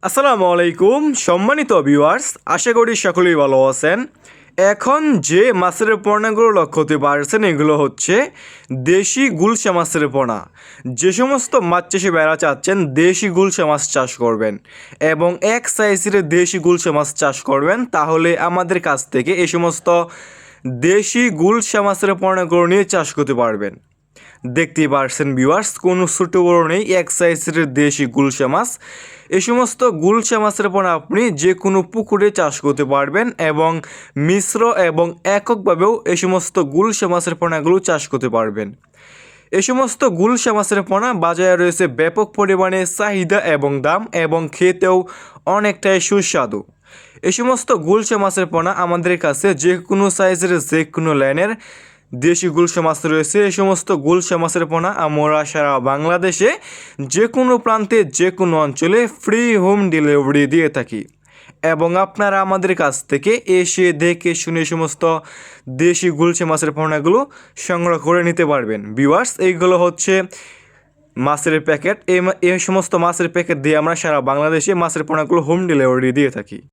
আসসালামু আলাইকুম সম্মানিত ভিউয়ার্স, আশা করি সকলেই ভালো আছেন। এখন যে মাছের পোনাগুলো লক্ষ্য করতে পারছেন এগুলো হচ্ছে দেশি গুলশা মাছের পোনা। যে সমস্ত মাছ চাষি বেড়া চাচ্ছেন দেশি গুলশা মাছ চাষ করবেন এবং এক সাইজের দেশি গুলশা মাছ চাষ করবেন, তাহলে আমাদের কাছ থেকে এই সমস্ত দেশি গুলশা মাছের পোনাগুলো নিয়ে চাষ করতে পারবেন। দেখতেই পারছেন ভিউয়ার্স, কোনো ছোটো বড়ো নেই, এক সাইজের দেশি গুলশা মাছ। এই সমস্ত গুলশা মাছের পোনা আপনি যে কোনো পুকুরে চাষ করতে পারবেন এবং মিশ্র এবং এককভাবেও এই সমস্ত গুলশা মাছের পোনাগুলো চাষ করতে পারবেন। এই সমস্ত গুলশা মাছের পোনা বাজারে রয়েছে ব্যাপক পরিমাণে চাহিদা এবং দাম, এবং খেতেও অনেকটাই সুস্বাদু। এই সমস্ত গুলশা মাছের পোনা আমাদের কাছে যে কোনো সাইজের যে কোনো লাইনের দেশি গুলশা মাছ রয়েছে। এই সমস্ত গুলশা মাছের পোনা আমরা সারা বাংলাদেশে যে কোনো প্রান্তে যে কোনো অঞ্চলে ফ্রি হোম ডেলিভারি দিয়ে থাকি, এবং আপনারা আমাদের কাছ থেকে এসে দেখে শুনে সমস্ত দেশি গুলশা মাছের পোনাগুলো সংগ্রহ করে নিতে পারবেন। ভিউয়ার্স, এইগুলো হচ্ছে মাছের প্যাকেট। এই সমস্ত মাছের প্যাকেট দিয়ে আমরা সারা বাংলাদেশে মাছের পোনাগুলো হোম ডেলিভারি দিয়ে থাকি।